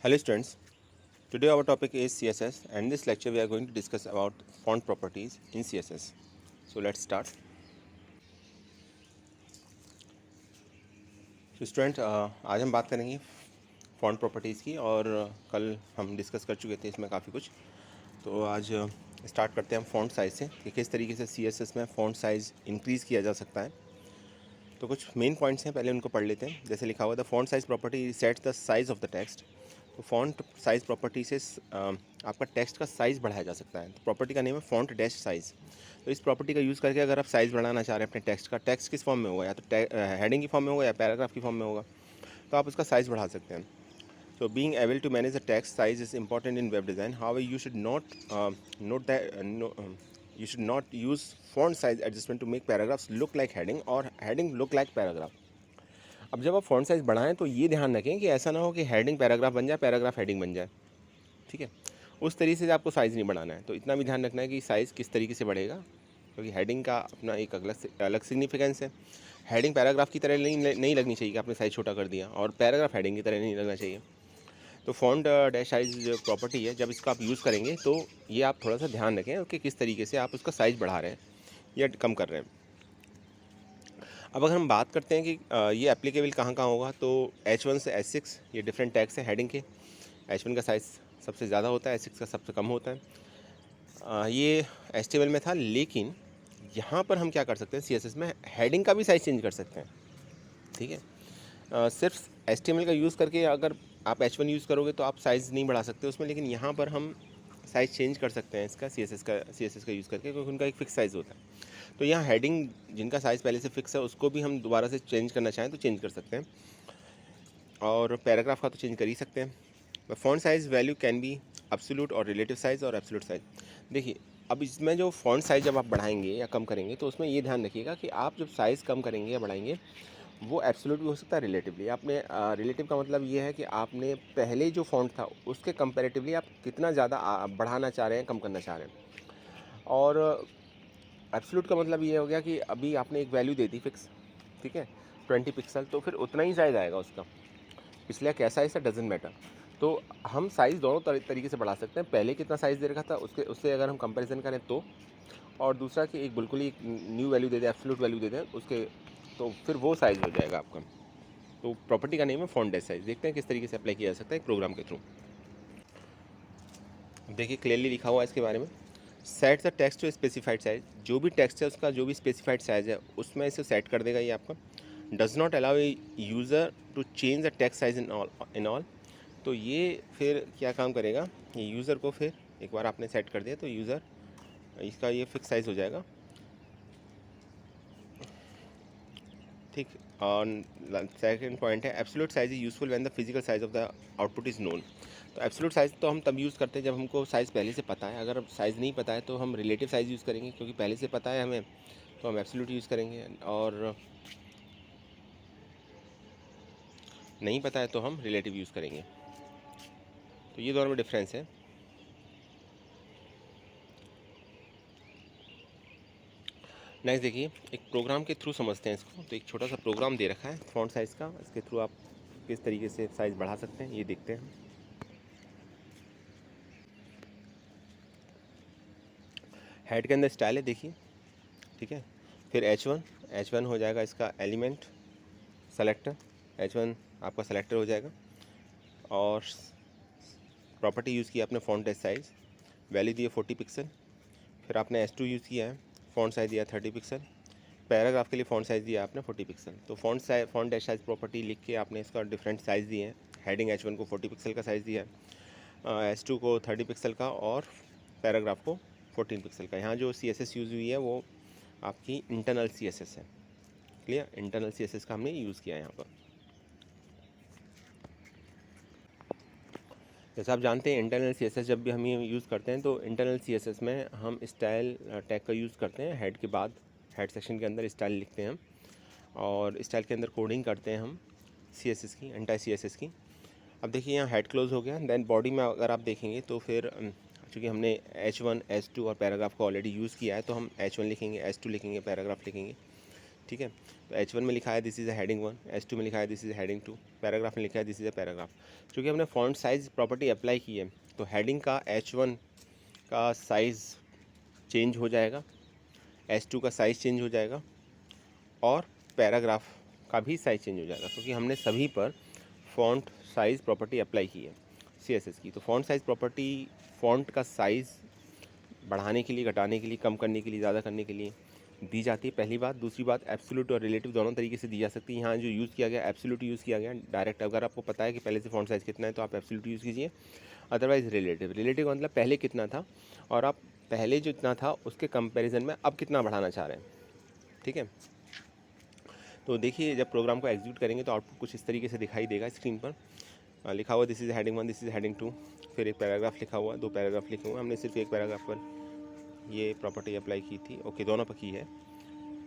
Hello students, today our topic is CSS and in this lecture we are going to discuss about font properties in CSS. So let's start. तो student आज हम बात करेंगे font properties की और कल हम डिस्कस कर चुके थे इसमें काफ़ी कुछ। तो आज स्टार्ट करते हैं हम फॉन्ट साइज़ से कि किस तरीके से CSS में फ़ॉन्ट साइज़ इंक्रीज़ किया जा सकता है। तो कुछ मेन पॉइंट्स हैं, पहले उनको पढ़ लेते हैं। जैसे लिखा हुआ the font size property sets the size of the text. तो फॉन्ट साइज़ प्रॉपर्टी से आपका टेक्स्ट का साइज़ बढ़ाया जा सकता है। तो प्रॉपर्टी का नेम है फॉन्ट डैश साइज़। तो इस प्रॉपर्टी का यूज़ करके अगर आप साइज़ बढ़ाना चाह रहे हैं अपने टेक्स्ट का, टेक्स्ट किस फॉर्म में होगा, या तो हेडिंग की फॉर्म में होगा या पैराग्राफ की फॉर्म में होगा, तो आप उसका साइज़ बढ़ा सकते हैं। So being able to manage the text size is important in web design. However, you should not you should not use font size adjustment to make paragraphs look like heading or heading look like paragraph. अब जब आप font size बढ़ाएं तो ये ध्यान रखें कि ऐसा ना हो कि हेडिंग पैराग्राफ बन जाए, पैराग्राफ हेडिंग बन जाए। ठीक है, उस तरीके से आपको साइज़ नहीं बढ़ाना है। तो इतना भी ध्यान रखना है कि साइज़ किस तरीके से बढ़ेगा, क्योंकि हेडिंग का अपना एक अलग सिग्निफिकेंस है। हेडिंग पैराग्राफ की तरह नहीं लगनी चाहिए कि आपने साइज़ छोटा कर दिया, और पैराग्राफ हेडिंग की तरह नहीं लगना चाहिए। तो फॉन्ट डैश साइज़ जो प्रॉपर्टी है, जब इसका आप यूज़ करेंगे तो ये आप थोड़ा सा ध्यान रखें कि किस तरीके से आप उसका साइज़ बढ़ा रहे हैं या कम कर रहे हैं। अब अगर हम बात करते हैं कि ये एप्लीकेबल कहाँ कहाँ होगा, तो H1 से H6 ये डिफरेंट टैग्स हैं हेडिंग के। H1 का साइज़ सबसे ज़्यादा होता है, H6 का सबसे कम होता है। ये HTML में था, लेकिन यहाँ पर हम क्या कर सकते हैं, CSS में हेडिंग का भी साइज़ चेंज कर सकते हैं। ठीक है, सिर्फ HTML का यूज़ करके अगर आप H1 यूज़ करोगे तो आप साइज़ नहीं बढ़ा सकते उसमें, लेकिन यहाँ पर हम साइज़ चेंज कर सकते हैं इसका CSS का यूज़ करके, क्योंकि उनका एक फ़िक्स साइज़ होता है। तो यहाँ हेडिंग जिनका साइज़ पहले से फिक्स है उसको भी हम दोबारा से चेंज करना चाहें तो चेंज कर सकते हैं, और पैराग्राफ का तो चेंज कर ही सकते हैं। Font size value can be absolute और रिलेटिव साइज़ और एब्सोल्यूट साइज़। देखिए, अब इसमें जो फ़ॉन्ट साइज़ जब आप बढ़ाएंगे या कम करेंगे तो उसमें ये ध्यान रखिएगा कि आप जब साइज़ कम करेंगे या बढ़ाएंगे वो एब्सोल्यूट भी हो सकता है, रिलेटिवली। आपने रिलेटिव का मतलब ये है कि आपने पहले जो फ़ॉन्ट था उसके कंपैरेटिवली आप कितना ज़्यादा बढ़ाना चाह रहे हैं, कम करना चाह रहे हैं। और एब्सोल्यूट का मतलब ये हो गया कि अभी आपने एक वैल्यू दे दी फिक्स, ठीक है, 20 पिक्सल, तो फिर उतना ही साइज़ आएगा उसका, इसलिए कैसा है, डजेंट मैटर। तो हम साइज़ दोनों तरीके से बढ़ा सकते हैं। पहले कितना साइज़ दे रखा था उससे अगर हम कंपैरिजन करें तो, और दूसरा कि एक बिल्कुल ही न्यू वैल्यू दे दें, एब्सोल्यूट वैल्यू दे दें उसके, तो फिर वो साइज़ हो जाएगा आपका। तो प्रॉपर्टी का नेम है फॉन्ट डैश साइज़। देखते हैं किस तरीके से अप्लाई किया जा सकता है एक प्रोग्राम के थ्रू। देखिए, क्लियरली लिखा हुआ है इसके बारे में, set the text to specified size. जो भी टेक्स्ट है उसका जो भी स्पेसिफाइड साइज है उसमें इसे सेट कर देगा ये आपका। Does not allow a user to change the text size in all. तो ये फिर क्या काम करेगा, ये यूज़र को फिर एक बार आपने सेट कर दिया तो यूज़र इसका ये फिक्स साइज़ हो जाएगा। ठीक, और सेकंड पॉइंट है absolute size is useful when the physical size of the output is known. तो एब्सोल्यूट साइज़ तो हम तब यूज़ करते हैं जब हमको साइज़ पहले से पता है। अगर साइज़ नहीं पता है तो हम रिलेटिव साइज़ यूज़ करेंगे, क्योंकि पहले से पता है हमें, तो हम एब्सोल्यूट यूज़ करेंगे, और नहीं पता है तो हम रिलेटिव यूज़ करेंगे। तो ये दोनों में डिफरेंस है। नेक्स्ट देखिए, एक प्रोग्राम के थ्रू समझते हैं इसको। तो एक छोटा सा प्रोग्राम दे रखा है फॉन्ट साइज़ का, इसके थ्रू आप किस तरीके से साइज़ बढ़ा सकते हैं ये देखते हैं। हेड के अंदर स्टाइल है, देखिए, ठीक है। फिर H1 हो जाएगा इसका एलिमेंट सेलेक्टर, H1 आपका सेलेक्टर हो जाएगा। और प्रॉपर्टी यूज़ किया आपने फॉन्ट साइज़, वैल्यू दी है 40 पिक्सल। फिर आपने S2 यूज़ किया है, फॉन्ट साइज़ दिया 30 पिक्सल। पैराग्राफ के लिए फॉन्ट साइज़ दिया आपने 40 पिक्सल। तो फॉन्ट डैश साइज़ प्रॉपर्टी लिख के आपने इसका डिफरेंट साइज़ दिए हैं। हेडिंग H1 को 40 पिक्सल का साइज़ दिया है, S2 को 30 पिक्सल का, और पैराग्राफ को 14 पिक्सल का। यहाँ जो CSS यूज़ हुई है वो आपकी इंटरनल CSS है। क्लियर, इंटरनल CSS का हमने यूज़ किया है यहाँ पर। जैसा आप जानते हैं, इंटरनल CSS जब भी हम ये यूज़ करते हैं तो इंटरनल CSS में हम स्टाइल टैग का यूज़ करते हैं। हेड के बाद हेड सेक्शन के अंदर स्टाइल लिखते हैं हम, और स्टाइल के अंदर कोडिंग करते हैं हम CSS की, एंटाई CSS की। अब देखिए, यहाँ हेड क्लोज हो गया। देन बॉडी में अगर आप देखेंगे तो फिर चूँकि हमने H1 S2 और पैराग्राफ को ऑलरेडी यूज़ किया है तो हम H1 लिखेंगे, S2 लिखेंगे, पैराग्राफ लिखेंगे। ठीक है। तो H1 में लिखा है this is a heading 1, H2 में लिखा है this is a heading 2, paragraph में लिखा है दिस इज़ अ पैराग्राफ। क्योंकि हमने फॉन्ट साइज़ प्रॉपर्टी अप्लाई की है तो हेडिंग का H1 का साइज़ चेंज हो जाएगा, H2 का साइज़ चेंज हो जाएगा और पैराग्राफ का भी साइज़ चेंज हो जाएगा, क्योंकि हमने सभी पर फ़ॉन्ट साइज़ प्रॉपर्टी अप्लाई की है CSS की। तो फ़ॉन्ट साइज़ प्रॉपर्टी फ़ॉन्ट का साइज़ बढ़ाने के लिए, घटाने के लिए, कम करने के लिए, ज़्यादा करने के लिए दी जाती है, पहली बात। दूसरी बात, एब्सोल्यूट और रिलेटिव दोनों तरीके से दी जा सकती है। यहाँ जो यूज़ किया गया एब्सोल्यूट यूज़ किया गया डायरेक्ट। अगर आपको पता है कि पहले से फ़ॉन्ट साइज़ कितना है तो आप एब्सोल्यूट यूज़ कीजिए, अदरवाइज़ रिलेटिव। रिलेटिव का मतलब पहले कितना था और आप पहले जो इतना था उसके कंपैरिजन में अब कितना बढ़ाना चाह रहे हैं, ठीक है। तो देखिए जब प्रोग्राम को एग्जीक्यूट करेंगे तो आउटपुट कुछ इस तरीके से दिखाई देगा स्क्रीन पर। लिखा हुआ this is heading 1, this is heading 2, फिर एक पैराग्राफ लिखा हुआ, 2 पैराग्राफ लिखे हुए। हमने सिर्फ एक पैराग्राफ पर ये प्रॉपर्टी अप्लाई की थी, ओके, दोनों पर की है,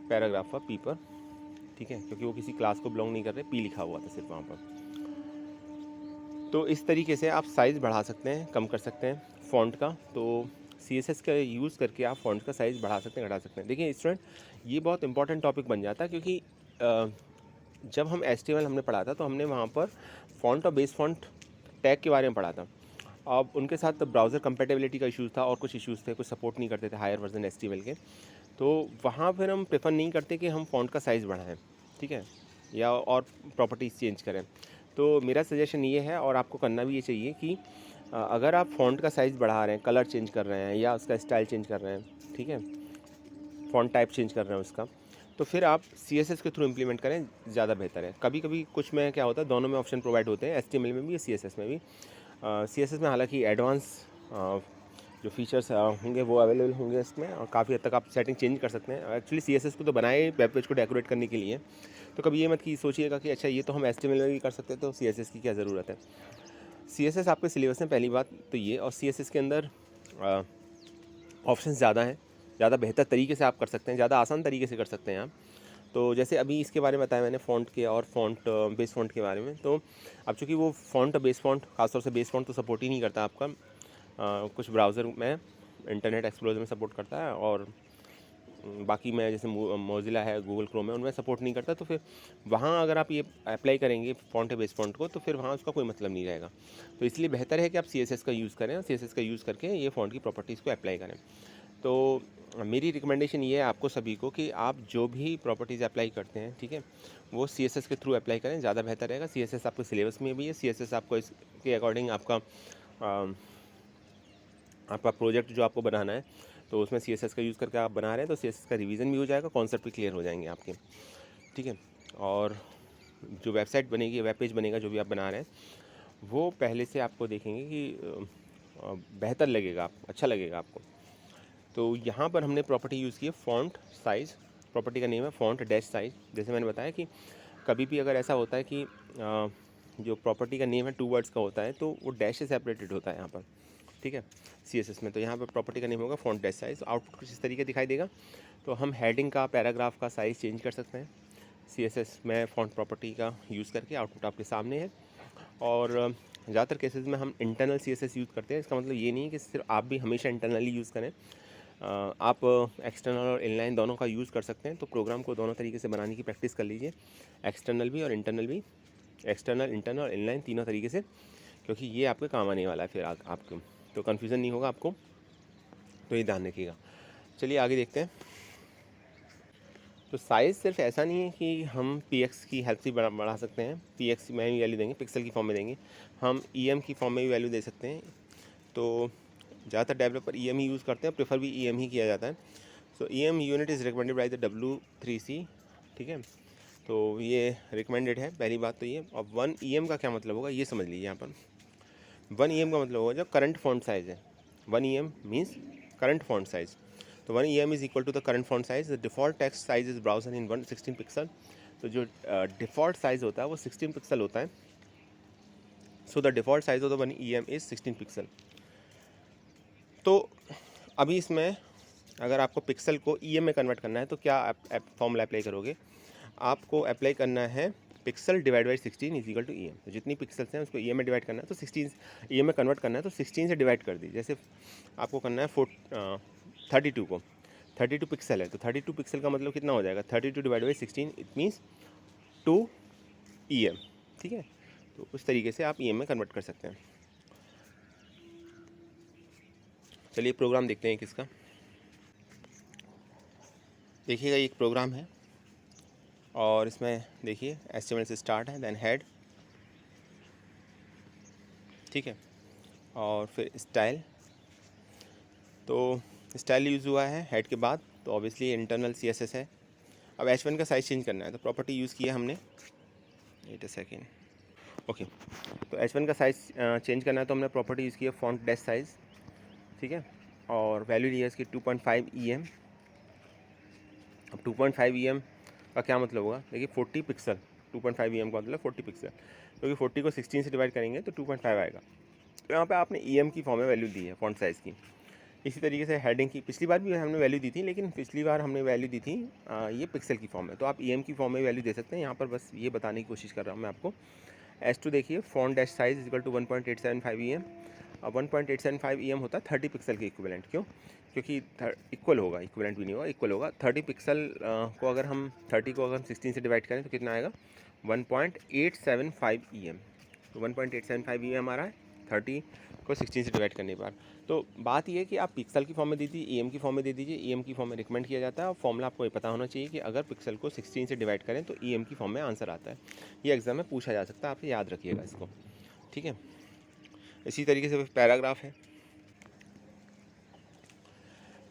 पैराग्राफ पर पी पर, ठीक है, क्योंकि वो किसी क्लास को बिलोंग नहीं कर रहे, पी लिखा हुआ था सिर्फ वहाँ पर। तो इस तरीके से आप साइज़ बढ़ा सकते हैं, कम कर सकते हैं फ़ॉन्ट का। तो CSS का यूज़ करके आप फ़ॉन्ट का साइज़ बढ़ा सकते हैं, घटा सकते हैं। देखिए स्टूडेंट, ये बहुत इंपॉर्टेंट टॉपिक बन जाता है, क्योंकि जब हम HTML हमने पढ़ा था तो हमने वहाँ पर फ़ॉन्ट और बेस फ़ॉन्ट टैग के बारे में पढ़ा था। अब उनके साथ ब्राउज़र कंपैटिबिलिटी का इश्यूज़ था और कुछ इश्यूज़ थे, कुछ सपोर्ट नहीं करते थे हायर वर्जन HTML के। तो वहाँ फिर हम प्रेफर नहीं करते कि हम फ़ॉन्ट का साइज़ बढ़ाएं, ठीक है, या और प्रॉपर्टीज़ चेंज करें। तो मेरा सजेशन ये है, और आपको करना भी ये चाहिए कि अगर आप फ़ॉन्ट का साइज़ बढ़ा रहे हैं, कलर चेंज कर रहे हैं या उसका स्टाइल चेंज कर रहे हैं, ठीक है, फ़ॉन्ट टाइप चेंज कर रहे हैं उसका, तो फिर आप CSS के थ्रू इम्प्लीमेंट करें, ज़्यादा बेहतर है। कभी कभी कुछ में क्या होता है, दोनों में ऑप्शन प्रोवाइड होते हैं, HTML में भी, CSS में भी। CSS में हालांकि एडवांस जो फीचर्स होंगे वो अवेलेबल होंगे इसमें, और काफ़ी हद तक आप सेटिंग चेंज कर सकते हैं। एक्चुअली CSS को तो बनाए वेब पेज को डेकोरेट करने के लिए, तो कभी ये मत कि सोचिएगा कि अच्छा ये तो हम HTML में भी कर सकते हैं तो CSS की क्या ज़रूरत है। CSS आपके सिलेबस में, पहली बात तो ये, और CSS के अंदर ऑप्शन ज़्यादा हैं, ज़्यादा बेहतर तरीके से आप कर सकते हैं, ज़्यादा आसान तरीके से कर सकते हैं आप। तो जैसे अभी इसके बारे में बताया मैंने, फ़ॉन्ट के और फ़ॉन्ट बेस फ़ॉन्ट के बारे में। तो अब चूँकि वो फ़ॉन्ट बेस फ़ॉन्ट, खासतौर से बेस फ़ॉन्ट तो सपोर्ट ही नहीं करता आपका, कुछ ब्राउज़र में, इंटरनेट एक्सप्लोरर में सपोर्ट करता है, और बाकी में जैसे मोज़िला है, गूगल क्रोम है, उनमें सपोर्ट नहीं करता। तो फिर वहाँ अगर आप ये अप्लाई करेंगे फ़ॉन्ट बेस फ़ॉन्ट को, तो फिर वहाँ उसका कोई मतलब नहीं रहेगा। तो इसलिए बेहतर है कि आप CSS का यूज़ करें, और CSS का यूज़ करके ये फ़ॉन्ट की प्रॉपर्टीज़ को अप्लाई करें। तो मेरी रिकमेंडेशन ये है आपको सभी को कि आप जो भी प्रॉपर्टीज़ अप्लाई करते हैं, ठीक है, वो CSS के थ्रू अप्लाई करें, ज़्यादा बेहतर रहेगा। CSS आपको सिलेबस में भी है, CSS आपको इसके अकॉर्डिंग आपका प्रोजेक्ट जो आपको बनाना है तो उसमें CSS का यूज़ करके आप बना रहे हैं, तो CSS का रिवीजन भी हो जाएगा, कॉन्सेप्ट भी क्लियर हो जाएंगे आपके, ठीक है। और जो वेबसाइट बनेगी, वेब पेज बनेगा जो भी आप बना रहे हैं, वो पहले से आपको देखेंगे कि बेहतर लगेगा, आपको अच्छा लगेगा आपको। तो यहाँ पर हमने प्रॉपर्टी यूज़ की है फ़ॉन्ट साइज़, प्रॉपर्टी का नेम है फ़ॉन्ट डैश साइज़। जैसे मैंने बताया कि कभी भी अगर ऐसा होता है कि जो प्रॉपर्टी का नेम है 2 वर्ड्स का होता है, तो वो डैश से सेपरेटेड होता है यहाँ पर, ठीक है, CSS में। तो यहाँ पर प्रॉपर्टी का नेम होगा फ़ॉन्ट डैश साइज़, आउटपुट कुछ इस तरीके दिखाई देगा। तो हम हेडिंग का, पैराग्राफ का साइज़ चेंज कर सकते हैं CSS में फ़ॉन्ट प्रॉपर्टी का यूज़ करके। आउटपुट आपके सामने है। और ज़्यादातर केसेस में हम इंटरनल CSS यूज़ करते हैं। इसका मतलब ये नहीं है कि सिर्फ आप भी हमेशा इंटरनली यूज़ करें, आप एक्सटर्नल और इनलाइन दोनों का यूज़ कर सकते हैं। तो प्रोग्राम को दोनों तरीके से बनाने की प्रैक्टिस कर लीजिए, एक्सटर्नल भी और इंटरनल भी, एक्सटर्नल, इंटरनल और इनलाइन तीनों तरीके से, क्योंकि ये आपके काम आने वाला है फिर आपको, तो कन्फ्यूज़न नहीं होगा आपको, तो ये ध्यान रखिएगा। चलिए आगे देखते हैं। तो साइज़ सिर्फ ऐसा नहीं है कि हम px की हेल्प से बढ़ा सकते हैं, px में भी वैल्यू देंगे, पिक्सल की फॉर्म में देंगे, हम em की फॉर्म में भी वैल्यू दे सकते हैं। तो ज़्यादातर डेवलपर em ही यूज़ करते हैं, प्रेफर भी em ही किया जाता है। सो em unit is recommended by the W3C, ठीक है, तो ये रिकमेंडेड है, पहली बात तो ये। अब 1 em का क्या मतलब होगा ये समझ लीजिए। यहाँ पर 1 em का मतलब होगा जो करंट फॉन्ट साइज़ है। 1 em means current font size. तो 1 em is equal to the current font size. The default text size is browser in 116 pixel. तो जो डिफ़ॉल्ट साइज़ होता है वो 16 पिक्सल होता है। So the default size of the 1 em is 16 pixel. तो अभी इसमें अगर आपको पिक्सल को em में कन्वर्ट करना है तो क्या आप फॉर्मूला अप्लाई करोगे? आपको अप्लाई करना है pixel divide by 16 is equal to em। तो जितनी पिक्सल्स हैं उसको em में डिवाइड करना है, तो 16 em में कन्वर्ट करना है तो 16 से डिवाइड कर दी। जैसे आपको करना है 32 को, 32 पिक्सल है, तो 32 पिक्सल का मतलब कितना हो जाएगा, 32 divide by 16, it means 2 EM। ठीक है, तो उस तरीके से आप EM में कन्वर्ट कर सकते हैं। चलिए प्रोग्राम देखते हैं किसका। देखिएगा एक प्रोग्राम है और इसमें देखिए HTML से स्टार्ट है, देन हेड, ठीक है, और फिर स्टाइल। तो स्टाइल यूज़ हुआ है हेड के बाद, तो ऑब्वियसली इंटरनल CSS है। अब H1 का साइज़ चेंज करना है, तो प्रॉपर्टी यूज़ किया हमने, वेट अ सेकेंड, ओके। तो H1 का साइज़ चेंज करना है, तो हमने प्रॉपर्टी यूज़ की है फॉन्ट डैश साइज़, ठीक है, और वैल्यू ली है इसकी 2.5 EM। अब 2.5 EM का क्या मतलब होगा, देखिए 40 पिक्सल, 2.5 EM का मतलब 40 पिक्सल, क्योंकि 40 को 16 से डिवाइड करेंगे तो 2.5 आएगा। तो यहाँ पे आपने EM की फॉर्म में वैल्यू दी है फॉन्ट साइज़ की। इसी तरीके से हेडिंग की पिछली बार भी हमने वैल्यू दी थी, लेकिन पिछली बार हमने वैल्यू दी थी ये पिक्सल की फॉर्म में, तो आप EM की फॉर्म में वैल्यू दे सकते हैं। यहाँ पर बस ये बताने की कोशिश कर रहा हूँ मैं आपको। H2 देखिए font dash size equal to 1.875 EM। अब 1.875 EM होता है 30 पिक्सल के इक्विवेलेंट। क्यों? क्योंकि इक्वल होगा, इक्विवेलेंट भी नहीं होगा, इक्वल होगा। 30 पिक्सल को अगर हम 30 को अगर हम 16 से डिवाइड करें तो कितना आएगा, 1.875 EM। तो 1.875 EM आ रहा है 30 को 16 से डिवाइड करने के बाद। तो बात ये है कि आप पिक्सल की फॉर्म में दे दीजिए, EM की फॉर्म में दे दीजिए। EM की फॉर्म में रिकमेंड किया जाता है, और फॉर्मूला आपको ये पता होना चाहिए कि अगर पिक्सल को 16 से डिवाइड करें तो EM की फॉर्म में आंसर आता है। ये एग्जाम में पूछा जा सकता है, आप याद रखिएगा इसको, ठीक है। इसी तरीके से पैराग्राफ है,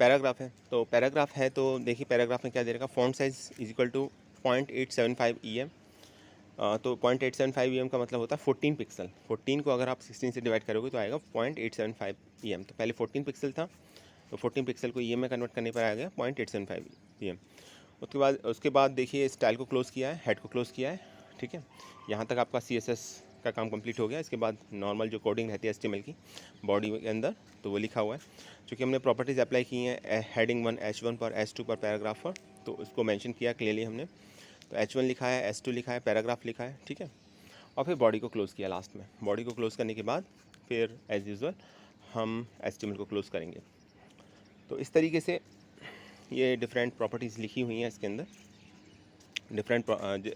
पैराग्राफ है तो पैराग्राफ है तो देखिए पैराग्राफ में क्या दे रखा, font size is equal to 0.875 EM। तो 0.875 EM का मतलब होता है 14 पिक्सल। 14 को अगर आप 16 से डिवाइड करोगे तो आएगा 0.875 EM। तो पहले 14 पिक्सल था, तो 14 पिक्सल को EM में कन्वर्ट करने पर आ गया 0.875 EM। उसके बाद देखिए स्टाइल को क्लोज़ किया है, हेड को क्लोज़ किया है, ठीक है। यहाँ तक आपका CSS का काम कंप्लीट हो गया। इसके बाद नॉर्मल जो कोडिंग रहती है HTML की बॉडी के अंदर, तो वो लिखा हुआ है। चूँकि हमने प्रॉपर्टीज़ अप्लाई की हैं हेडिंग 1 H1 पर, H2 पर, पैराग्राफ पर, तो उसको मेंशन किया क्लियरली हमने। तो H1 लिखा है, H2 लिखा है, पैराग्राफ लिखा है, ठीक है। और फिर बॉडी को क्लोज़ किया लास्ट में। बॉडी को क्लोज़ करने के बाद फिर एज़ यूजुअल हम HTML को क्लोज़ करेंगे। तो इस तरीके से ये डिफरेंट प्रॉपर्टीज़ लिखी हुई हैं इसके अंदर। डिफरेंट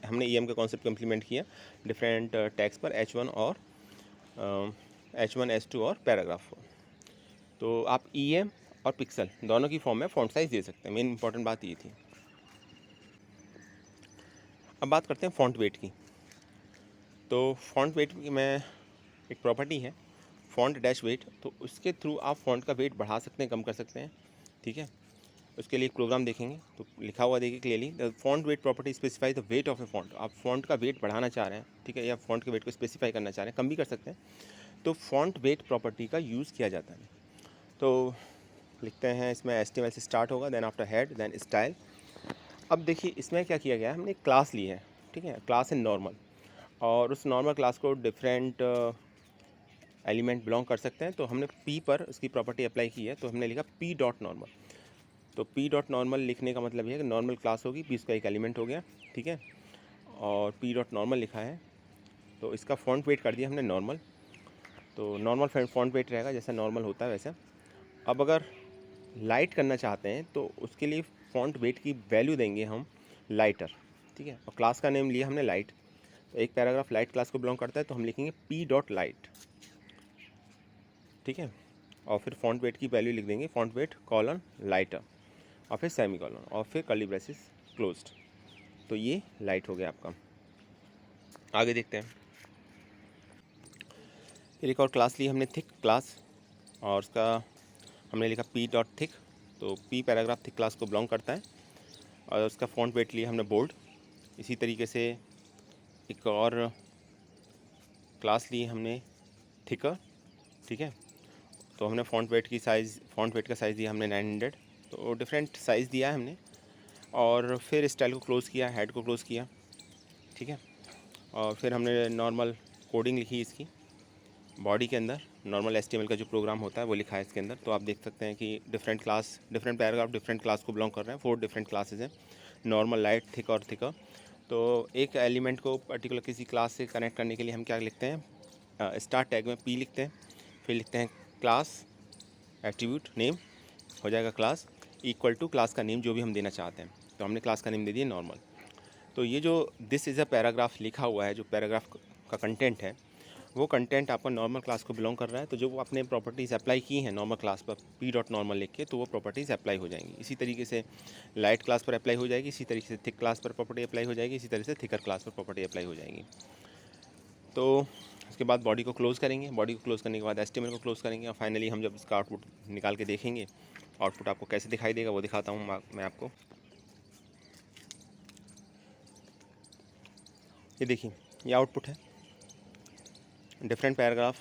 हमने EM का कॉन्सेप्ट को इम्प्लीमेंट किया डिफरेंट टैग्स पर, H1 और H1 H2 और पैराग्राफ। तो आप EM और पिक्सल दोनों की फॉर्म में फॉन्ट साइज़ दे सकते हैं। मेन इंपॉर्टेंट बात ये थी। अब बात करते हैं फॉन्ट वेट की। तो फॉन्ट वेट में एक प्रॉपर्टी है फॉन्ट डैश वेट, तो उसके थ्रू आप फॉन्ट का वेट बढ़ा सकते हैं, कम कर सकते हैं, ठीक है। उसके लिए एक प्रोग्राम देखेंगे तो लिखा हुआ देखिए clearly, the font weight property specify the weight of A font. आप फॉन्ट का वेट बढ़ाना चाह रहे हैं, ठीक है, या फॉन्ट के वेट को स्पेसिफाई करना चाह रहे हैं, कम भी कर सकते हैं, तो फॉन्ट वेट प्रॉपर्टी का यूज़ किया जाता है। तो लिखते हैं इसमें HTML से स्टार्ट होगा, then after head, then style. अब देखिए इसमें क्या किया गया है, हमने एक क्लास ली है, ठीक है, क्लास है नॉर्मल, और उस नॉर्मल क्लास को डिफरेंट एलिमेंट बिलोंग कर सकते हैं। तो हमने P पर उसकी प्रॉपर्टी अप्लाई की है, तो हमने लिखा P डॉट नॉर्मल। तो P डॉट नॉर्मल लिखने का मतलब ये है कि नॉर्मल क्लास होगी, P उसका एक एलिमेंट हो गया, ठीक है, और P डॉट नॉर्मल लिखा है। तो इसका फॉन्ट वेट कर दिया हमने नॉर्मल, तो नॉर्मल फॉन्ट वेट रहेगा जैसा नॉर्मल होता है वैसा। अब अगर लाइट करना चाहते हैं तो उसके लिए फॉन्ट वेट की वैल्यू देंगे हम लाइटर, ठीक है, और क्लास का नेम लिया हमने लाइट। तो एक पैराग्राफ लाइट क्लास को बिलोंग करता है, तो हम लिखेंगे P डॉट लाइट, ठीक है, और फिर फॉन्ट वेट की वैल्यू लिख देंगे फॉन्ट वेट कॉलन लाइटर, और फिर सेमी कॉलन, और फिर कर्ली ब्रेसेस क्लोज्ड। तो ये लाइट हो गया आपका। आगे देखते हैं। फिर एक और क्लास ली हमने थिक क्लास, और उसका हमने लिखा P डॉट थिक। तो P पैराग्राफ थिक क्लास को बिलोंग करता है, और उसका फॉन्ट वेट लिया हमने बोल्ड। इसी तरीके से एक और क्लास ली हमने थिकर, ठीक है। तो हमने फॉन्ट वेट का साइज़ दिया हमने 900। तो डिफरेंट साइज़ दिया है हमने, और फिर स्टाइल को क्लोज़ किया, हेड को क्लोज़ किया, ठीक है, और फिर हमने नॉर्मल कोडिंग लिखी इसकी बॉडी के अंदर। नॉर्मल HTML का जो प्रोग्राम होता है वो लिखा है इसके अंदर। तो आप देख सकते हैं कि डिफरेंट पैराग्राफ डिफरेंट क्लास को बिलोंग कर रहे हैं। 4 डिफरेंट क्लासेज हैं, नॉर्मल, लाइट, थिक और थिकर। तो एक एलिमेंट को पर्टिकुलर किसी क्लास से कनेक्ट करने के लिए हम क्या लिखते हैं, स्टार्ट टैग में P लिखते हैं, फिर लिखते हैं क्लास एट्रीब्यूट नेम, हो जाएगा क्लास, इक्वल टू क्लास का नेम जो भी हम देना चाहते हैं, तो हमने क्लास का नेम दे दिया नॉर्मल। तो ये जो दिस इज़ अ पैराग्राफ लिखा हुआ है, जो पैराग्राफ का कंटेंट है, वो कंटेंट आपका नॉर्मल क्लास को बिलोंग कर रहा है। तो जो वो आपने प्रॉपर्टीज़ अप्लाई की हैं नॉर्मल क्लास पर पी डॉट नॉर्मल लिख के, तो वो प्रॉपर्टीज़ अप्लाई हो जाएंगी। इसी तरीके से लाइट क्लास पर अप्लाई हो जाएगी, इसी तरीके से थिक क्लास पर प्रॉपर्टी अप्लाई हो जाएगी, इसी तरह से थिकर क्लास पर प्रॉपर्टी अप्लाई हो जाएंगी। तो उसके बाद बॉडी को क्लोज़ करेंगे, बॉडी को क्लोज़ करने के बाद HTML को क्लोज़ करेंगे, और फाइनली हम जब इसका आउटपुट निकाल के देखेंगे, आउटपुट आपको कैसे दिखाई देगा वो दिखाता हूँ मैं आपको। ये देखिए, ये आउटपुट है। डिफरेंट पैराग्राफ,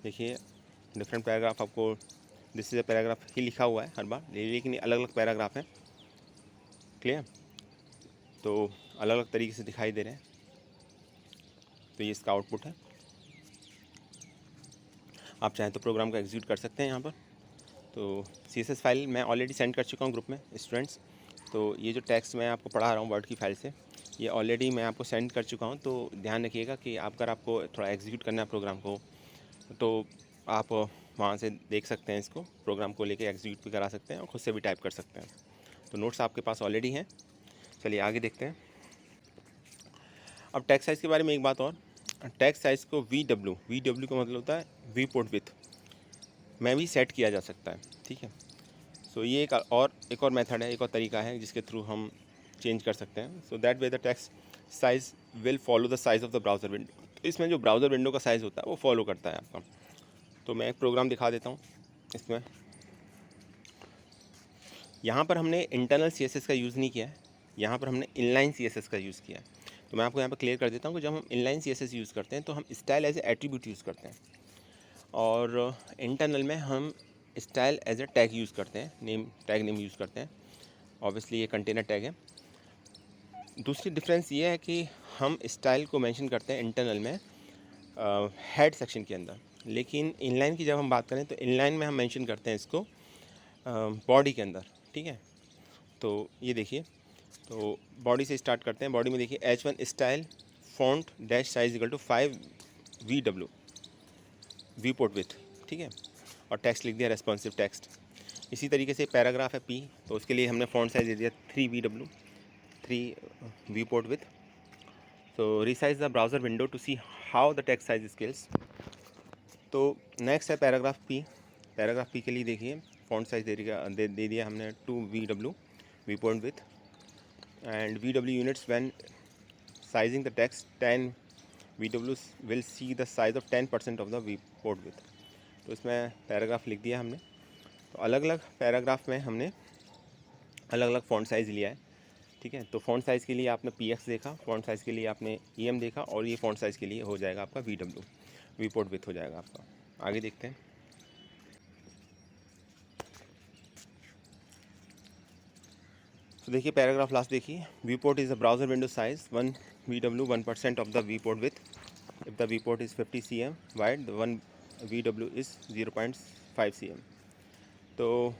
देखिए डिफरेंट पैराग्राफ आपको दिस इज़ अ पैराग्राफ ही लिखा हुआ है हर बार, लेकिन अलग अलग पैराग्राफ हैं। क्लियर? तो अलग अलग तरीके से दिखाई दे रहे हैं। तो ये इसका आउटपुट है। आप चाहें तो प्रोग्राम को एग्जीक्यूट कर सकते हैं यहाँ पर। तो CSS फाइल मैं ऑलरेडी सेंड कर चुका हूँ ग्रुप में स्टूडेंट्स। तो ये जो टेक्स्ट मैं आपको पढ़ा रहा हूँ वर्ड की फाइल से, ये ऑलरेडी मैं आपको सेंड कर चुका हूँ। तो ध्यान रखिएगा कि अगर आपको थोड़ा एग्जीक्यूट करना है प्रोग्राम को, तो आप वहाँ से देख सकते हैं, इसको प्रोग्राम को लेके एग्जीक्यूट भी करा सकते हैं और खुद से भी टाइप कर सकते हैं। तो नोट्स आपके पास ऑलरेडी हैं। चलिए आगे देखते हैं। अब टेक्स्ट साइज़ के बारे में एक बात और, टेक्स्ट साइज़ को VW का मतलब होता है वी पोर्ट विथ में भी सेट किया जा सकता है। ठीक है, सो ये एक और मेथड है, एक और तरीका है जिसके थ्रू हम चेंज कर सकते हैं। So that way the text size will follow the size of the browser window. इसमें जो ब्राउज़र विंडो का साइज़ होता है वो फॉलो करता है आपका। तो मैं एक प्रोग्राम दिखा देता हूँ। इसमें यहाँ पर हमने इंटरनल CSS का यूज़ नहीं किया है, यहाँ पर हमने इनलाइन CSS का यूज़ किया है। तो मैं आपको यहाँ पर क्लियर कर देता हूँ कि जब हम इनलाइन CSS यूज़ करते हैं तो हम style as a attribute use करते हैं, और इंटरनल में हम style as a tag use करते हैं, टैग नेम यूज़ करते हैं। ऑब्वियसली ये कंटेनर टैग है। दूसरी डिफरेंस ये है कि हम स्टाइल को मेंशन करते हैं इंटरनल में हेड सेक्शन के अंदर, लेकिन इनलाइन की जब हम बात करें तो इनलाइन में हम मेंशन करते हैं इसको बॉडी के अंदर। ठीक है, तो ये देखिए, तो बॉडी से स्टार्ट करते हैं। बॉडी में देखिए H1 style font dash size equal to 5 VW viewport width. ठीक है, और टेक्स्ट लिख दिया रेस्पॉन्सिव टेक्स्ट। इसी तरीके से पैराग्राफ है P, तो उसके लिए हमने फॉन्ट साइज दे दिया 3 VW 3 वी पोर्ट विथ। तो resize the browser window to see how the text size scales. तो नेक्स्ट है पैराग्राफ P। पैराग्राफ P के लिए देखिए फॉन्ट साइज दे दिया हमने 2 VW viewport width, and VW units when sizing the text 10 VW will see the size of 10% of the viewport width। तो इसमें paragraph लिख दिया हमने। तो अलग अलग पैराग्राफ में हमने अलग अलग फ़ॉन्ट साइज़ लिया है। ठीक है, तो फ़ॉन्ट साइज़ के लिए आपने PX देखा, फ़ॉन्ट साइज़ के लिए आपने EM देखा, और ये फ़ॉन्ट साइज़ के लिए हो जाएगा आपका VW viewport width हो जाएगा आपका। आगे देखते हैं। तो देखिए पैराग्राफ लास्ट देखिए, viewport is a browser window size 1 VW 1% of the viewport width। If the viewport is 50 cm wide, the 1 VW is 0.5 cm। तो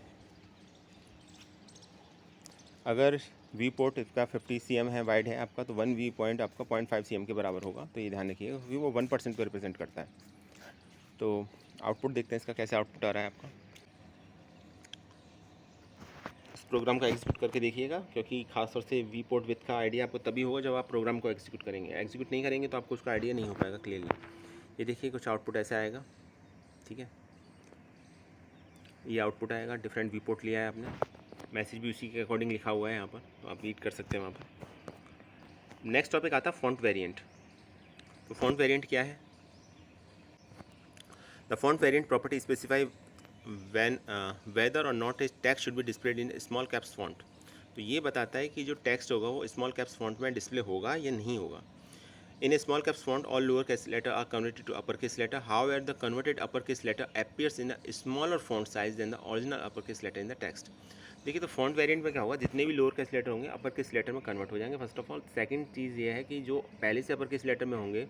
अगर viewport इसका 50 cm है, वाइड है आपका, तो 1 V पॉइंट आपका 0.5 cm के बराबर होगा। तो ये ध्यान रखिएगा क्योंकि वो 1% को रिप्रेजेंट करता है। तो आउटपुट देखते हैं इसका कैसे आउटपुट आ रहा है आपका। प्रोग्राम का एग्जीक्यूट करके देखिएगा, क्योंकि खासतौर से VPort विथ का आइडिया आपको तभी होगा जब आप प्रोग्राम को एग्जीक्यूट करेंगे। एग्जीक्यूट नहीं करेंगे तो आपको उसका आइडिया नहीं हो पाएगा क्लियरली। ये देखिए कुछ आउटपुट ऐसा आएगा। ठीक है, ये आउटपुट आएगा। डिफरेंट VPort लिया है आपने, मैसेज भी उसी के अकॉर्डिंग लिखा हुआ है यहाँ पर, तो आप रीड कर सकते हैं वहाँ पर। नेक्स्ट टॉपिक आता है फॉन्ट वेरिएंट। तो फॉन्ट वेरिएंट क्या है? The font variant property specify when whether or not a text should be displayed in small caps font। तो ये बताता है कि जो टेक्स्ट होगा वो स्मॉल कैप्स फॉन्ट में डिस्प्ले होगा या नहीं होगा। In small caps font all lower case letter are converted to upper case letter, however the converted upper case letter appears in a smaller font size than the original upper case letter in the text. देखिए तो font variant में क्या होगा, जितने भी lower case letter होंगे अपर case letter में convert हो जाएंगे फर्स्ट ऑफ ऑल। सेकंड चीज़ ये है कि जो पहले से अपर केस लेटर में होंगे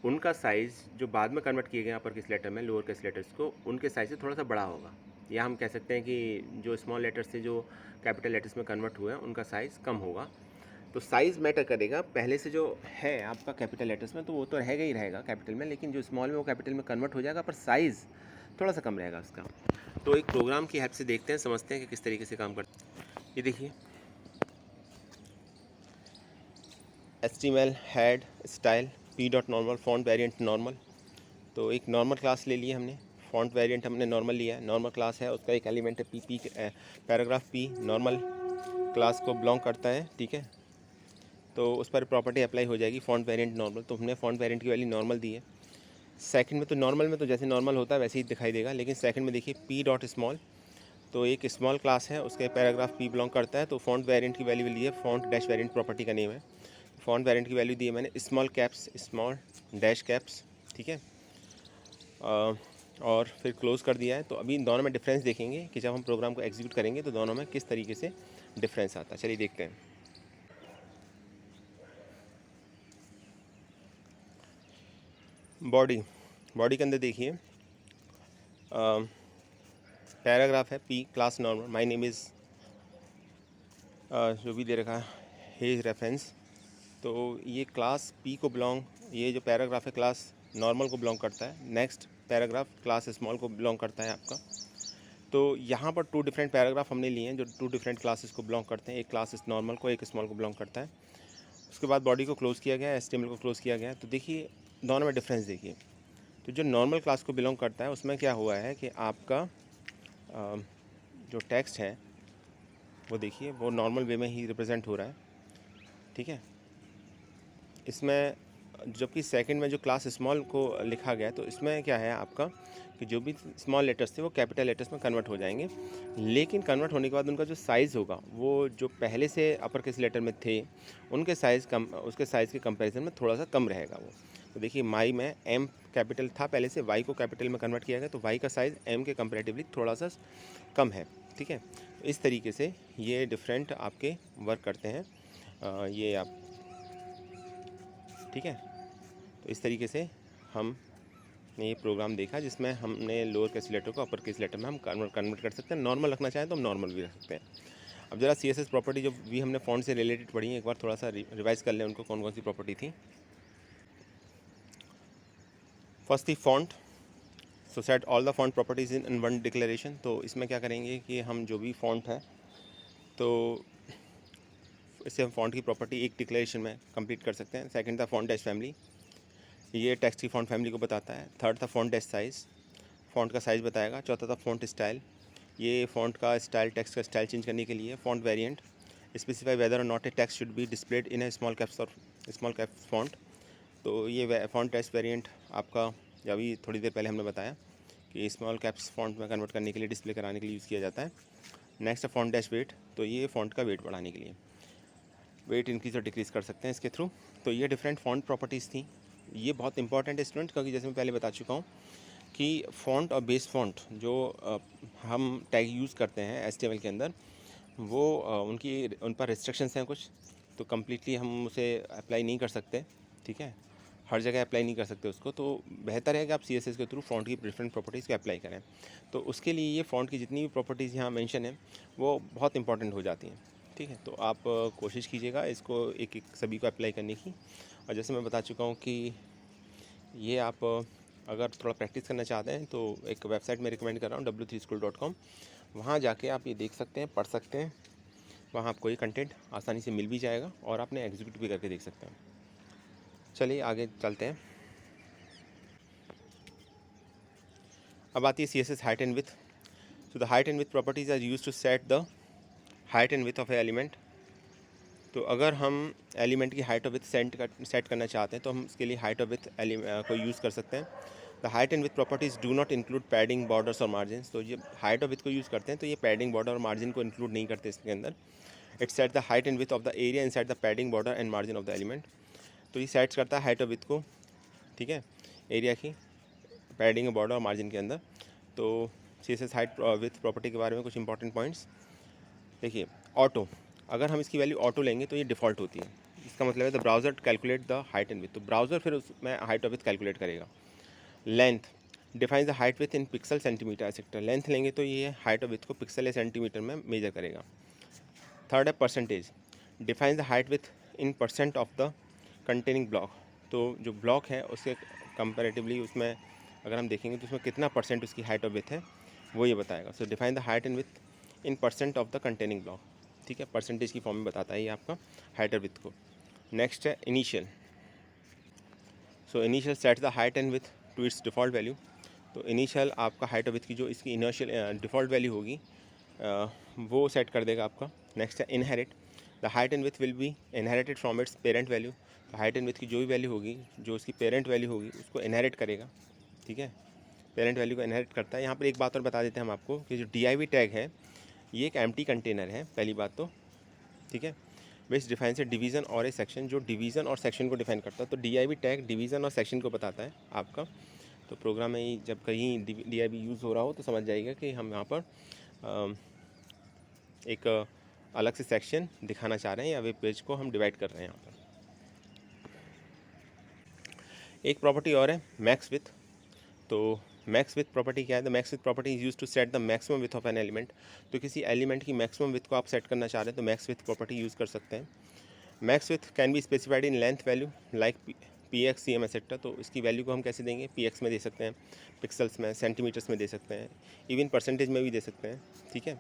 उनका साइज़ जो बाद में कन्वर्ट किए गए अपर केस लेटर में लोअर केस लेटर्स को, उनके साइज़ से थोड़ा सा बड़ा होगा। या हम कह सकते हैं कि जो स्मॉल लेटर्स से जो कैपिटल लेटर्स में कन्वर्ट हुए हैं उनका साइज़ कम होगा। तो साइज़ मैटर करेगा। पहले से जो है आपका कैपिटल लेटर्स में तो वो तो रहेगा ही रहेगा कैपिटल में, लेकिन जो स्मॉल में वो कैपिटल में कन्वर्ट हो जाएगा, पर साइज़ थोड़ा सा कम रहेगा उसका। तो एक प्रोग्राम की हेल्प से देखते हैं, समझते हैं कि किस तरीके से काम करता है। ये देखिए, HTML head style P dot normal font variant normal. तो एक नॉर्मल क्लास ले लिया हमने, फॉन्ट वेरिएंट हमने नॉर्मल लिया है, नॉर्मल क्लास है, उसका एक एलिमेंट है P paragraph P normal class को बिलोंग करता है, ठीक है। तो उस पर प्रॉपर्टी अप्लाई हो जाएगी फॉन्ट वेरिएंट नॉर्मल। तो हमने फॉन्ट वेरिएंट की वैल्यू नॉर्मल दी है। सेकंड में तो नॉर्मल में तो जैसे नॉर्मल होता है वैसे ही दिखाई देगा, लेकिन सेकंड में देखिए पी डॉट स्मॉल, तो एक स्मॉल क्लास है, उसके पैराग्राफ पी बिलोंग करता है। तो फॉन्ट वेरिएंट की वैल्यू ली है, फॉन्ट डैश वेरिएंट प्रॉपर्टी का नेम है। फॉन्ट वेरिएंट की वैल्यू दी है मैंने small caps small dash caps, ठीक है। और फिर क्लोज़ कर दिया है। तो अभी इन दोनों में डिफरेंस देखेंगे कि जब हम प्रोग्राम को एग्जीक्यूट करेंगे तो दोनों में किस तरीके से डिफरेंस आता है। चलिए देखते हैं। बॉडी के अंदर देखिए पैराग्राफ है P class normal, my name is जो भी दे रखा है इज रेफरेंस। तो ये क्लास पी को बिलोंग, ये जो पैराग्राफ है क्लास नॉर्मल को बिलोंग करता है। नेक्स्ट पैराग्राफ क्लास स्मॉल को बिलोंग करता है आपका। तो यहाँ पर 2 डिफरेंट पैराग्राफ हमने लिए हैं जो 2 डिफरेंट क्लासेस को बिलोंग करते हैं। एक क्लास नॉर्मल को, एक स्मॉल को बिलोंग करता है। उसके बाद बॉडी को क्लोज़ किया गया है, HTML को क्लोज़ किया गया है। तो देखिए दोनों में डिफरेंस देखिए। तो जो नॉर्मल क्लास को बिलोंग करता है उसमें क्या हुआ है कि आपका जो टेक्स्ट है वो देखिए वो नॉर्मल वे में ही रिप्रेजेंट हो रहा है, ठीक है। इसमें जबकि सेकंड में जो क्लास स्मॉल को लिखा गया तो इसमें क्या है आपका कि जो भी स्मॉल लेटर्स थे वो कैपिटल लेटर्स में कन्वर्ट हो जाएंगे, लेकिन कन्वर्ट होने के बाद उनका जो साइज़ होगा वो जो पहले से अपर केस लेटर में थे उनके साइज़ कम, उसके साइज़ के कंपैरिजन में थोड़ा सा कम रहेगा वो। तो देखिए माई में एम कैपिटल था पहले से, वाई को कैपिटल में कन्वर्ट किया गया तो वाई का साइज़ एम के कंपेरेटिवली थोड़ा सा कम है, ठीक है। इस तरीके से ये डिफरेंट आपके वर्क करते हैं ये आप, ठीक है। तो इस तरीके से हमने ये प्रोग्राम देखा जिसमें हमने लोअर केस लेटर को अपर केस लेटर में हम कन्वर्ट कर सकते हैं। नॉर्मल रखना चाहें तो हम नॉर्मल भी रख सकते हैं। अब जरा CSS प्रॉपर्टी जो भी हमने फॉन्ट से रिलेटेड पढ़ी है एक बार थोड़ा सा रिवाइज कर लें उनको, कौन कौन सी प्रॉपर्टी थी। फर्स्ट थी font, so set all the font properties in one declaration. तो इसमें क्या करेंगे कि हम जो भी फॉन्ट है तो इससे हम फॉन्ट की प्रॉपर्टी एक डिक्लेरेशन में कंप्लीट कर सकते हैं। सेकंड था फॉन्ट डैश फैमिली, ये टेक्स्ट की फॉन्ट फैमिली को बताता है। थर्ड था फॉन्ट डैश साइज़, फॉन्ट का साइज़ बताएगा। चौथा था फॉन्ट स्टाइल, ये फॉन्ट का स्टाइल, टेक्स्ट का स्टाइल चेंज करने के लिए। फॉन्ट वेरिएंट, स्पेसिफाई वेदर और not a text should be displayed in A small caps और स्मॉल कैप्स फॉन्ट। तो ये फॉन्ट टेक्स्ट वेरिएंट आपका अभी थोड़ी देर पहले हमने बताया कि स्मॉल कैप्स फॉन्ट में कन्वर्ट करने के लिए, डिस्प्ले कराने के लिए यूज़ किया जाता है। नेक्स्ट है फॉन्ट डैश वेट, तो ये फॉन्ट का वेट बढ़ाने के लिए, वेट इंक्रीज और डिक्रीज़ कर सकते हैं इसके थ्रू। तो ये डिफरेंट फॉन्ट प्रॉपर्टीज़ थी। ये बहुत इंपॉर्टेंट है स्टूडेंट, क्योंकि जैसे मैं पहले बता चुका हूँ कि फ़ॉन्ट और बेस फ़ॉन्ट जो हम टैग यूज़ करते हैं HTML के अंदर वो उन पर रिस्ट्रिक्शंस हैं कुछ, तो कम्प्लीटली हम उसे अप्लाई नहीं कर सकते, ठीक है। हर जगह अप्लाई नहीं कर सकते उसको, तो बेहतर है कि आप CSS के थ्रू फ़ॉन्ट की डिफरेंट प्रॉपर्टीज़ को अप्लाई करें। तो उसके लिए ये फ़ॉन्ट की जितनी भी प्रॉपर्टीज़ यहाँ मेंशन है वो बहुत इंपॉर्टेंट हो जाती हैं, ठीक है। तो आप कोशिश कीजिएगा इसको एक एक सभी को अप्लाई करने की। और जैसे मैं बता चुका हूँ कि ये आप अगर थोड़ा प्रैक्टिस करना चाहते हैं तो एक वेबसाइट में रिकमेंड कर रहा हूँ w3school.com, वहाँ जाके आप ये देख सकते हैं, पढ़ सकते हैं। वहाँ आपको ये कंटेंट आसानी से मिल भी जाएगा और आपने एग्जीक्यूट भी करके देख सकते हैं। चलिए आगे चलते हैं। अब आती है CSS height and width. So the height and width properties are use to set the height and width of a element. तो अगर हम एलिमेंट की हाइट और विथ सेट करना चाहते हैं तो हम इसके लिए हाइट और विथ को यूज़ कर सकते हैं। The height and with properties do not include padding, borders और मार्जिन। तो ये हाइट और विथ को यूज़ करते हैं तो ये पैडिंग, बॉर्डर और मार्जिन को इंक्लूड नहीं करते इसके अंदर। It set the height and width of the area inside the padding, border and margin of the element. तो ये सेट्स करता है हाइट और विथ को, ठीक है, एरिया की, पैडिंग, बॉर्डर और मार्जिन के अंदर। तो CSS हाइट विथ प्रॉपर्टी के बारे में कुछ इंपॉर्टेंट पॉइंट्स देखिए। ऑटो, अगर हम इसकी वैल्यू ऑटो लेंगे तो ये डिफ़ॉल्ट होती है। इसका मतलब है the browser calculate the height and with, तो ब्राउज़र फिर उसमें हाइट और विथ कैलकुलेट करेगा। Length, defines the height with in pixel, centimetre, sector. Length लेंगे तो ये हाइट और विथ को पिक्सल या सेंटीमीटर में मेजर करेगा। थर्ड है percentage, defines the height with in percent of the containing block. तो जो ब्लॉक है उसके कंपेरेटिवली उसमें अगर हम देखेंगे तो उसमें कितना परसेंट उसकी हाइट और विथ है वो ये बताएगा। सो define the height and with in percent of the containing block. ठीक है, परसेंटेज की फॉर्म में बताता है ये आपका हाइट और विथ को। नेक्स्ट है initial. So initial set the height and with to it's default value. तो इनिशियल आपका हाइट और विथ की जो इसकी इनिशियल डिफ़ॉल्ट वैल्यू होगी वो सेट कर देगा आपका। नेक्स्ट है inherit. The height and with will be inherited from its parent value. तो हाइट एंड विथ की जो भी वैल्यू होगी, जो उसकी पेरेंट वैल्यू होगी, उसको इनहेरिट करेगा। ठीक है, पेरेंट वैल्यू को इनहेरिट करता है। यहाँ पर एक बात और बता देते हैं हम आपको कि जो DIV टैग है ये एक एम्प्टी कंटेनर है, पहली बात तो। ठीक है, विच डिफाइंस ए डिवीज़न और ए सेक्शन, जो डिवीज़न और सेक्शन को डिफाइन करता है। तो DIV टैग डिवीज़न और सेक्शन को बताता है आपका। तो प्रोग्राम में जब कहीं DIV यूज़ हो रहा हो तो समझ जाइएगा कि हम यहाँ पर एक अलग से सेक्शन दिखाना चाह रहे हैं या वेब पेज को हम डिवाइड कर रहे हैं यहाँ पर। एक प्रॉपर्टी और है मैक्स विथ। तो मैक्स विथ प्रॉपर्टी क्या है? The max width property is use to set the maximum width of an element. तो किसी एलिमेंट की मैक्सिमम विथ को आप सेट करना चाह रहे हैं तो मैक्स विथ प्रॉपर्टी यूज़ कर सकते हैं। Max with can be specified in length value like PX, CM etcetera. तो इसकी वैल्यू को हम कैसे देंगे? PX में दे सकते हैं, पिक्सल्स में, सेंटीमीटर्स में दे सकते हैं, इवन परसेंटेज में भी दे सकते हैं। ठीक है,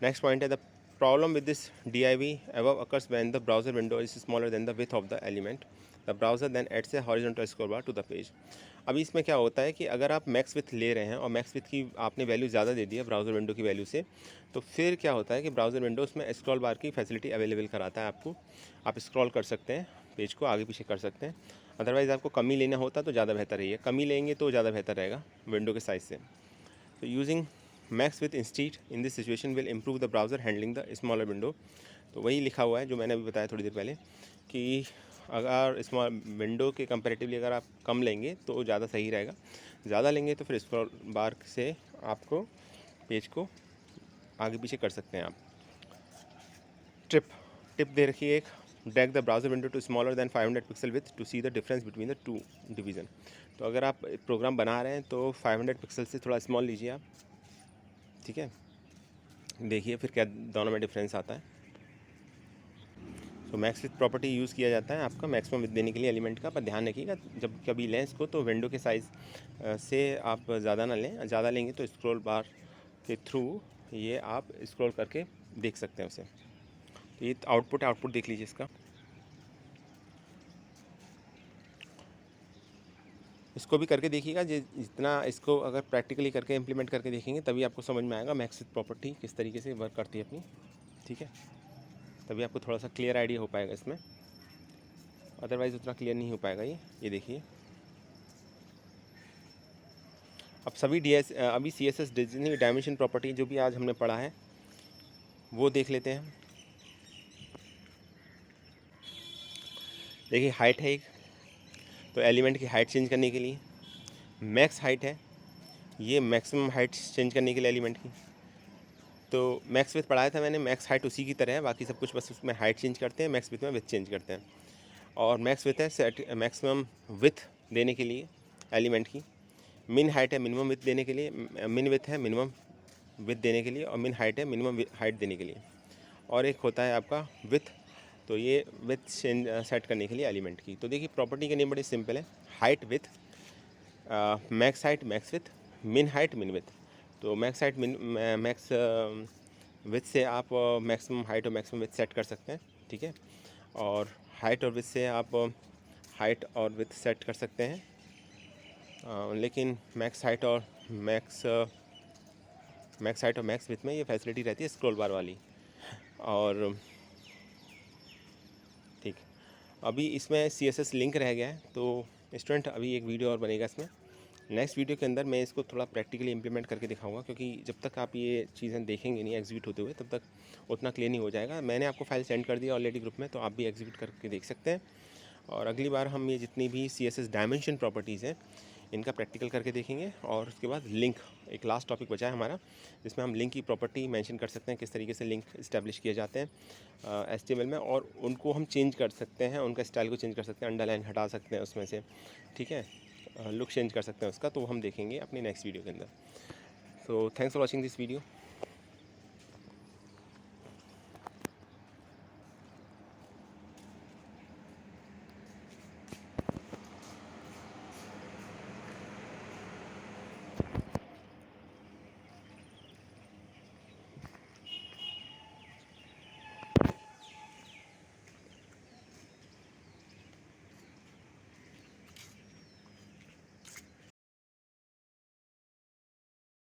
नेक्स्ट पॉइंट है the problem with this DIV above occurs when the browser window is smaller than the width of the element. The browser then adds a horizontal scroll bar to the page. अभी इसमें क्या होता है कि अगर आप max with ले रहे हैं और मैक्स विथ की आपने वैल्यू ज़्यादा दे दी है ब्राउज़र विंडो की वैल्यू से, तो फिर क्या होता है कि ब्राउज़र विंडो उसमें स्क्रॉल बार की फैसिलिटी अवेलेबल कराता है आपको। आप स्क्रॉल कर सकते हैं, पेज को आगे पीछे कर सकते हैं। अदरवाइज़ आपको कमी लेना होता तो ज़्यादा बेहतर है, कमी लेंगे तो ज़्यादा बेहतर रहेगा विंडो के साइज़ से। तो using max with instead in this situation will improve the browser handling the smaller window. तो वही लिखा हुआ है जो मैंने अभी बताया थोड़ी देर पहले कि अगर स्मॉल विंडो के कंपैरेटिवली अगर आप कम लेंगे तो ज़्यादा सही रहेगा, ज़्यादा लेंगे तो फिर स्क्रॉल बार से आपको पेज को आगे पीछे कर सकते हैं आप। टिप दे रखी है एक, drag the browser window to smaller than 500 pixel width to see the difference between the two division. तो अगर आप प्रोग्राम बना रहे हैं तो 500 पिक्सल से थोड़ा स्मॉल लीजिए आप। ठीक है, देखिए फिर क्या दोनों में डिफरेंस आता है। तो मैक्स विथ प्रॉपर्टी यूज़ किया जाता है आपका मैक्सिमम विथ देने के लिए एलिमेंट का। पर ध्यान रखिएगा जब कभी लें इसको तो विंडो के साइज़ से आप ज़्यादा ना लें, ज़्यादा लेंगे तो स्क्रॉल बार के थ्रू ये आप स्क्रॉल करके देख सकते हैं उसे। तो ये आउटपुट देख लीजिए इसका। इसको भी करके देखिएगा, जितना इसको अगर प्रैक्टिकली करके इम्प्लीमेंट करके देखेंगे तभी आपको समझ में आएगा मैक्स विथ प्रॉपर्टी किस तरीके से वर्क करती है अपनी। ठीक है, तभी आपको थोड़ा सा क्लियर आइडिया हो पाएगा इसमें, अदरवाइज़ उतना क्लियर नहीं हो पाएगा। ये देखिए अब सभी अभी CSS जितनी डायमेंशन प्रॉपर्टी जो भी आज हमने पढ़ा है वो देख लेते हैं। देखिए हाइट है एक, तो एलिमेंट की हाइट चेंज करने के लिए मैक्स हाइट है, ये मैक्सिमम हाइट चेंज करने के लिए एलिमेंट की। तो मैक्स विथ पढ़ाया था मैंने, मैक्स हाइट उसी की तरह है, बाकी सब कुछ बस उसमें हाइट चेंज करते हैं, मैक्स विथ में विथ चेंज करते हैं। और मैक्स विथ है सेट मैक्सिमम विथ देने के लिए एलिमेंट की, मिन हाइट है मिनिमम विथ देने के लिए, मिन विथ है मिनिमम विथ देने के लिए, और मिन हाइट है मिनिमम हाइट देने के लिए। और एक होता है आपका विथ, तो ये विथ सेट करने के लिए एलिमेंट की। तो देखिए प्रॉपर्टी के नेम बड़े सिंपल है, height with, max height max with, मिन हाइट मिन विथ। तो मैक्स हाइट मैक्स विथ से आप मैक्सिमम हाइट और मैक्सिमम विथ सेट कर सकते हैं। ठीक है, और हाइट और विथ से आप हाइट और विथ सेट कर सकते हैं, लेकिन मैक्स हाइट और मैक्स विथ में ये फैसिलिटी रहती है स्क्रॉल बार वाली। और ठीक, अभी इसमें CSS लिंक रह गया है, तो स्टूडेंट अभी एक वीडियो और बनेगा इसमें। नेक्स्ट वीडियो के अंदर मैं इसको थोड़ा प्रैक्टिकली इंप्लीमेंट करके दिखाऊंगा, क्योंकि जब तक आप ये चीज़ें देखेंगे नहीं एग्जीक्यूट होते हुए तब तक उतना क्लियर नहीं हो जाएगा। मैंने आपको फाइल सेंड कर दिया ऑलरेडी ग्रुप में, तो आप भी एग्जीक्यूट करके देख सकते हैं। और अगली बार हम ये जितनी भी CSS डायमेंशन प्रॉपर्टीज़ हैं इनका प्रैक्टिकल करके देखेंगे। और उसके बाद लिंक, एक लास्ट टॉपिक बचा है हमारा जिसमें हम लिंक की प्रॉपर्टी मेंशन कर सकते हैं, किस तरीके से लिंक इस्टेब्लिश किए जाते हैं HTML में, और उनको हम चेंज कर सकते हैं, उनका स्टाइल को चेंज कर सकते हैं, अंडरलाइन हटा सकते हैं उसमें से। ठीक है, लुक चेंज कर सकते हैं उसका, तो हम देखेंगे अपनी नेक्स्ट वीडियो के अंदर। So thanks for watching this video.